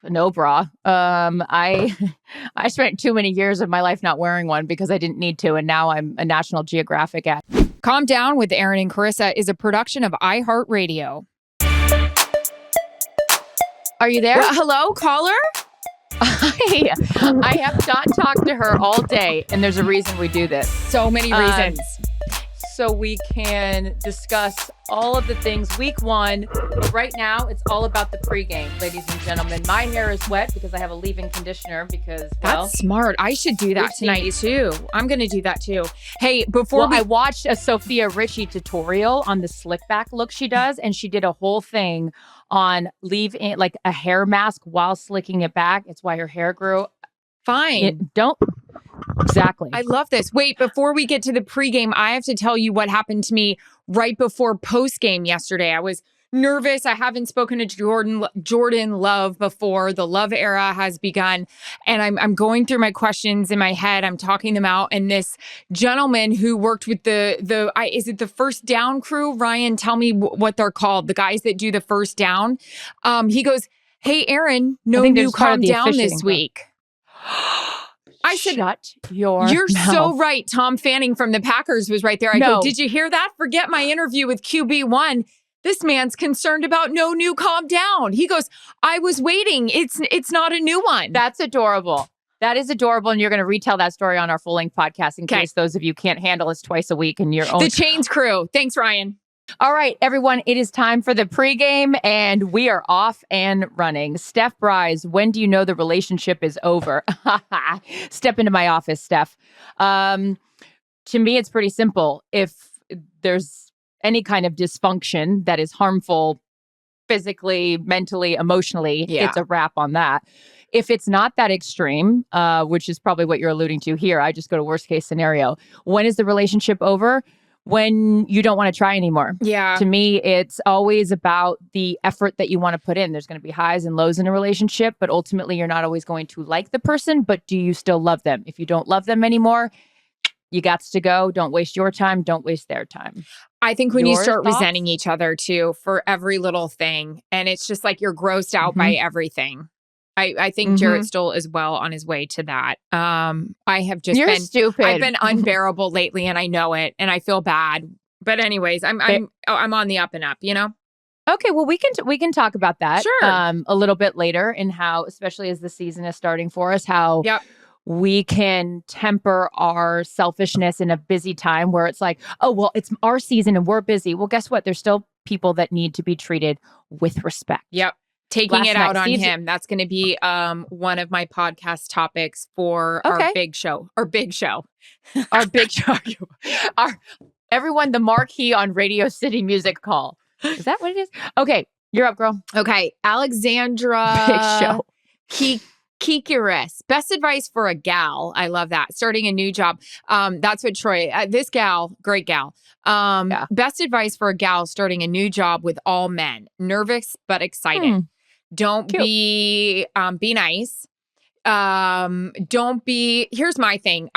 No bra. I I spent too many years of my life not wearing one because I didn't need to, and now I'm a National Geographic ad. Calm Down with Erin and Charissa is a production of iHeartRadio. Are you there? Well, hello, caller? I have not talked to her all day, and there's a reason we do this. So many reasons. So we can discuss all of the things week one. But right now, it's all about the pregame, ladies and gentlemen. My hair is wet because I have a leave-in conditioner because, well... That's smart. I should do that tonight, too. I'm going to do that, too. Hey, I watched a Sophia Richie tutorial on the slick back look she does, and she did a whole thing on leave-in, like a hair mask while slicking it back. It's why her hair grew. Fine. Exactly. I love this. Wait, before we get to the pregame, I have to tell you what happened to me right before postgame yesterday. I was nervous. I haven't spoken to Jordan Love before. The Love era has begun. And I'm going through my questions in my head. I'm talking them out. And this gentleman who worked with is it the first down crew? Ryan, tell me what they're called. The guys that do the first down. He goes, "Hey, Erin, no new calm down this week." I said, "Shut your You're mouth." So right. Tom Fanning from the Packers was right there. I go, "Did you hear that? Forget my interview with QB1. This man's concerned about no new calm down." He goes, "I was waiting. It's not a new one." That's adorable. That is adorable. And you're going to retell that story on our full length podcast in case those of you can't handle us twice a week in your own. The Chains crew. Thanks, Ryan. All right, everyone, it is time for the pregame, and we are off and running. Steph Bryce, when do you know the relationship is over? Step into my office, Steph. To me, it's pretty simple. If there's any kind of dysfunction that is harmful physically, mentally, emotionally, it's a wrap on that. If it's not that extreme, which is probably what you're alluding to here, I just go to worst case scenario. When is the relationship over? When you don't want to try anymore. Yeah. To me, it's always about the effort that you want to put in. There's going to be highs and lows in a relationship, but ultimately you're not always going to like the person, but do you still love them? If you don't love them anymore, you got to go. Don't waste your time. Don't waste their time. I think when you start resenting each other too for every little thing, and it's just like you're grossed out by everything. I think Jarrett Stoll is well on his way to that. I have just been stupid. I've been unbearable lately, and I know it, and I feel bad. But anyways, I'm on the up and up, you know. Okay, well we can talk about that sure. A little bit later, and how, especially as the season is starting for us, how we can temper our selfishness in a busy time where it's like, oh well, it's our season and we're busy. Well, guess what? There's still people that need to be treated with respect. Yep. Taking it out on him. That's going to be one of my podcast topics for our big show. Our big show. Everyone, the marquee on Radio City Music Call. Is that what it is? Okay, you're up, girl. Okay, Alexandra. Big show. Kikiris. Best advice for a gal. I love that. Starting a new job. That's what Troy, this gal, great gal. Best advice for a gal starting a new job with all men. Nervous, but excited. Don't be nice. Don't be, here's my thing.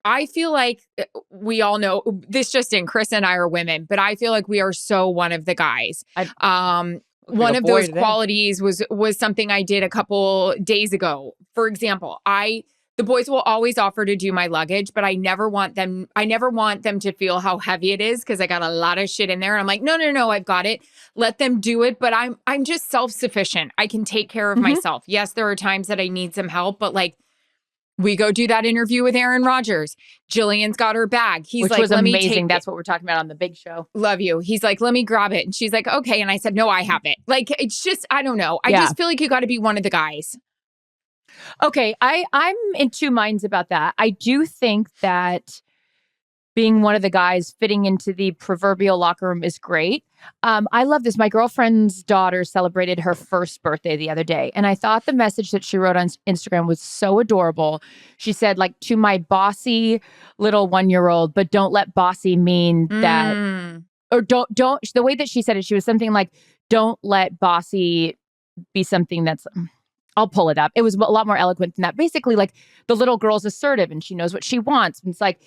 I feel like we all know this just in, Chris and I are women, but I feel like we are so one of the guys. One of those qualities was something I did a couple days ago. For example, the boys will always offer to do my luggage, but I never want them to feel how heavy it is because I got a lot of shit in there. And I'm like, no, I've got it. Let them do it. But I'm just self-sufficient. I can take care of myself. Yes, there are times that I need some help, but like we go do that interview with Aaron Rodgers. Jillian's got her bag. Which was amazing. That's what we're talking about on the big show. Love you. He's like, let me grab it. And she's like, okay. And I said, no, I have it. Like, it's just, I don't know. I just feel like you got to be one of the guys. Okay, I'm in two minds about that. I do think that being one of the guys fitting into the proverbial locker room is great. I love this. My girlfriend's daughter celebrated her first birthday the other day, and I thought the message that she wrote on Instagram was so adorable. She said, like, to my bossy little 1-year-old, but don't let bossy mean that, or don't, the way that she said it, she was something like, don't let bossy be something that's... I'll pull it up. It was a lot more eloquent than that. Basically, like, the little girl's assertive and she knows what she wants. And it's like,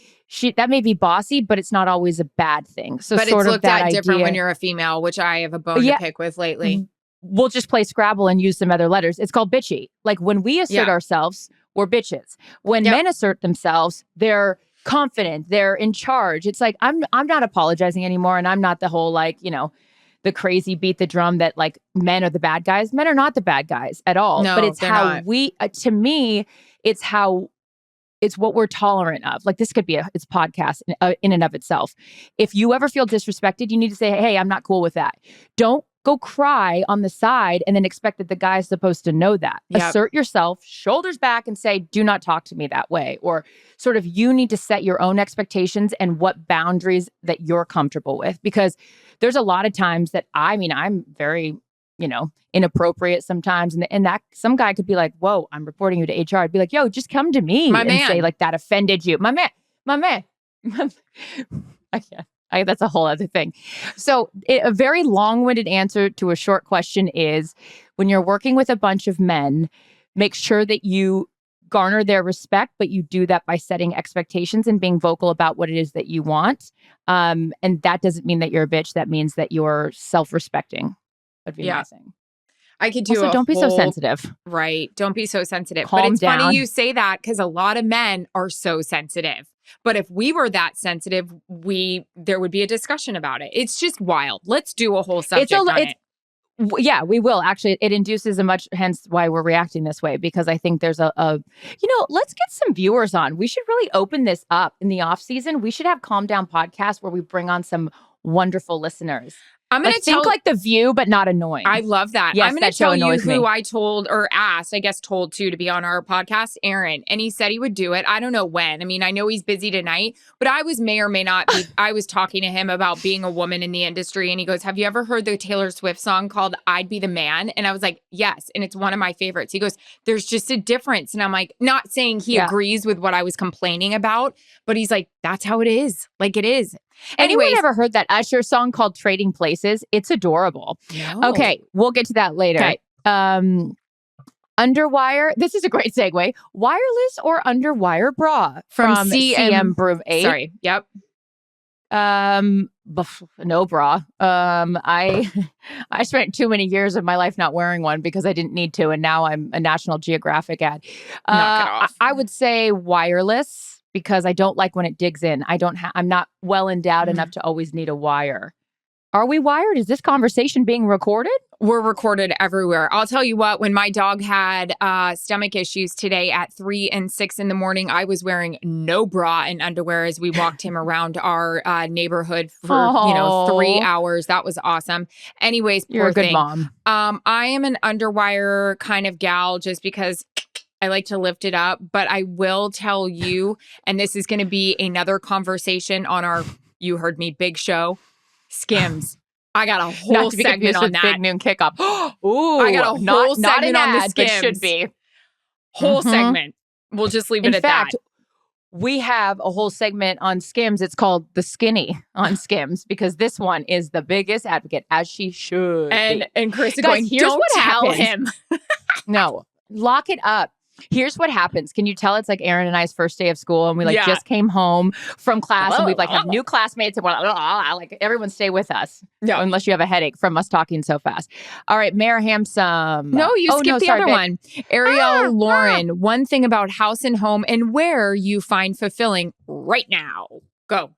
that may be bossy, but it's not always a bad thing. So but sort it's of looked that at different idea. when you're a female, which I have a bone to pick with lately. we'll just play Scrabble and use some other letters. It's called bitchy. Like when we assert ourselves, we're bitches. When men assert themselves, they're confident, they're in charge. It's like, I'm not apologizing anymore. And I'm not the whole, like, you know, the crazy beat the drum that like men are the bad guys. Men are not the bad guys at all. No, but it's how not. we, to me, it's what we're tolerant of. Like this could be it's podcast in and of itself. If you ever feel disrespected, you need to say, hey, I'm not cool with that. Don't go cry on the side and then expect that the guy's supposed to know that. Yep. Assert yourself, shoulders back, and say, do not talk to me that way. Or sort of you need to set your own expectations and what boundaries that you're comfortable with. Because there's a lot of times that, I'm very, you know, inappropriate sometimes. And that some guy could be like, whoa, I'm reporting you to HR. I'd be like, yo, just come to me and say like that offended you. My man. I can't. That's a whole other thing. So a very long-winded answer to a short question is when you're working with a bunch of men, make sure that you garner their respect, but you do that by setting expectations and being vocal about what it is that you want. And that doesn't mean that you're a bitch. That means that you're self-respecting. Would be my thing. I could do also, don't be so sensitive. Right. Don't be so sensitive. Calm but it's down. funny you say that because a lot of men are so sensitive. But if we were that sensitive, there would be a discussion about it. It's just wild. Let's do a whole subject on it. Yeah, we will. Actually, it induces hence why we're reacting this way, because I think there's let's get some viewers on. We should really open this up in the off season. We should have Calm Down podcast where we bring on some wonderful listeners. I'm going to think like The View, but not annoying. I love that. Yes, I'm going to tell you who I told to be on our podcast, Aaron. And he said he would do it. I don't know when. I mean, I know he's busy tonight, but I may or may not be. I was talking to him about being a woman in the industry. And he goes, have you ever heard the Taylor Swift song called I'd Be the Man? And I was like, yes. And it's one of my favorites. He goes, there's just a difference. And I'm like, not saying he agrees with what I was complaining about, but he's like, that's how it is. Like it is. Anyone ever heard that Usher song called Trading Places? It's adorable. No. Okay, we'll get to that later. Okay. Underwire. This is a great segue. Wireless or underwire bra from CM Broom 8. Sorry. Yep. No bra. I spent too many years of my life not wearing one because I didn't need to, and now I'm a National Geographic ad. Knock it off. I would say wireless, because I don't like when it digs in. I'm not well endowed enough to always need a wire. Are we wired? Is this conversation being recorded? We're recorded everywhere. I'll tell you what, when my dog had stomach issues today at 3 and 6 in the morning, I was wearing no bra and underwear as we walked him around our neighborhood for 3 hours. That was awesome. Anyways, you're a good mom. I am an underwire kind of gal just because I like to lift it up, but I will tell you, and this is going to be another conversation on our, you heard me, big show, Skims. I got a whole segment on that. Big Noon Kickoff. Ooh, I got a whole segment on the Skims. Should be. Whole segment. We'll just leave it at that. We have a whole segment on Skims. It's called The Skinny on Skims, because this one is the biggest advocate, as she should be. And Chris is going, don't tell him. No, lock it up. Here's what happens. Can you tell it's like Erin and I's first day of school, and we just came home from class and we've have new classmates and we're like, everyone stay with us. No. Unless you have a headache from us talking so fast. All right, Mayor Hamsam. No, you skipped the other one. Ariel Lauren, one thing about house and home and where you find fulfilling right now. Go.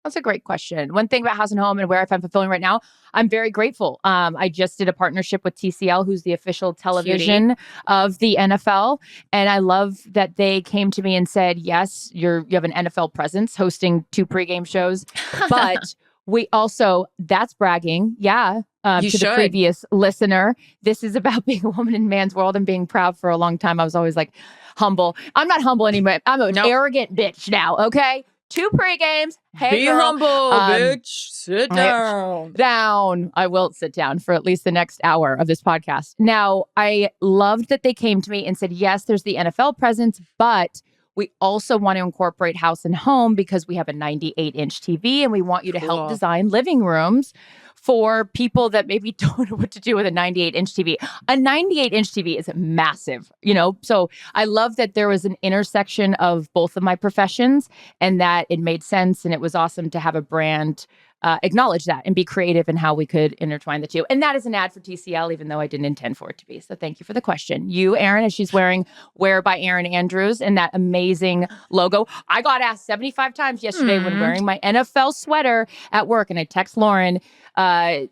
That's a great question. One thing about house and home and where I find fulfilling right now, I'm very grateful. I just did a partnership with TCL, who's the official television of the NFL. And I love that they came to me and said, yes, you have an NFL presence hosting 2 pregame shows. But we also, that's bragging. Yeah. The previous listener, this is about being a woman in man's world and being proud. For a long time, I was always like humble. I'm not humble anymore. I'm an arrogant bitch now. Okay. 2 pregames. Hey, be girl. humble, bitch. Sit down. Down. I will sit down for at least the next hour of this podcast. Now, I loved that they came to me and said, yes, there's the NFL presence, but we also want to incorporate house and home because we have a 98-inch TV and we want you to help design living rooms for people that maybe don't know what to do with a 98-inch TV. A 98-inch TV is massive, So I love that there was an intersection of both of my professions and that it made sense. And it was awesome to have a brand acknowledge that and be creative in how we could intertwine the two. And that is an ad for TCL, even though I didn't intend for it to be. So thank you for the question. You, Erin, as she's wearing Wear by Erin Andrews and that amazing logo. I got asked 75 times yesterday when wearing my NFL sweater at work, and I text Lauren,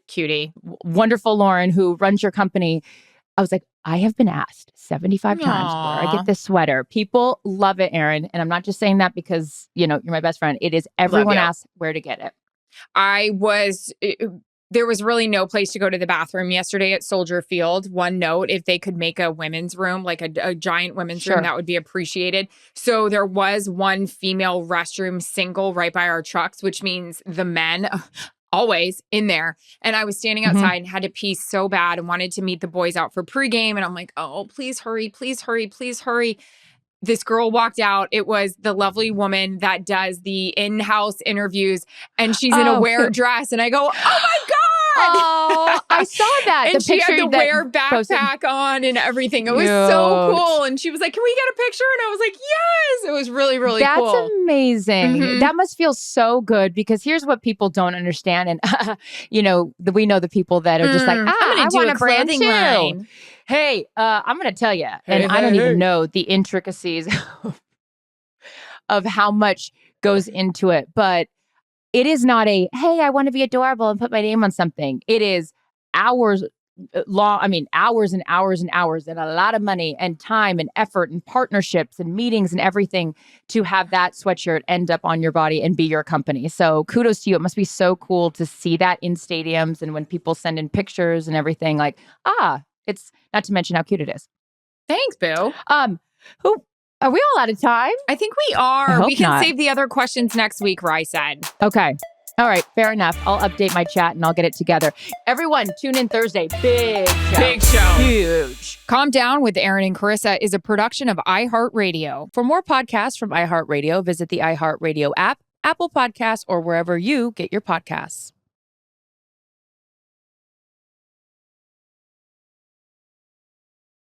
cutie, wonderful Lauren, who runs your company. I was like, I have been asked 75 times where I get this sweater. People love it, Erin. And I'm not just saying that because, you're my best friend. It is everyone asks where to get it. There was really no place to go to the bathroom yesterday at Soldier Field. One note, if they could make a women's room, like a giant women's room, that would be appreciated. So there was one female restroom single right by our trucks, which means the men always in there. And I was standing outside and had to pee so bad and wanted to meet the boys out for pregame. And I'm like, oh, please hurry, please hurry, please hurry. This girl walked out. It was the lovely woman that does the in-house interviews, and she's in a wear dress. And I go, oh my God. Oh, I saw that. And she had the wear backpack on and everything. It was so cool. And she was like, can we get a picture? And I was like, yes. It was really, really cool. That's amazing. That must feel so good, because here's what people don't understand. And, we know the people that are just like, I want a brand new. Hey, I'm going to tell you, and I don't even know the intricacies of how much goes into it, but it is not hey, I want to be adorable and put my name on something. It is hours long. I mean, hours and hours and hours, and a lot of money and time and effort and partnerships and meetings and everything to have that sweatshirt end up on your body and be your company. So kudos to you. It must be so cool to see that in stadiums and when people send in pictures and everything, like, it's not to mention how cute it is. Thanks, Boo. Are we all out of time? I think we are. We can save the other questions next week, Rye said. Okay. All right. Fair enough. I'll update my chat and I'll get it together. Everyone, tune in Thursday. Big show. Big show. Huge. Calm Down with Erin and Charissa is a production of iHeartRadio. For more podcasts from iHeartRadio, visit the iHeartRadio app, Apple Podcasts, or wherever you get your podcasts.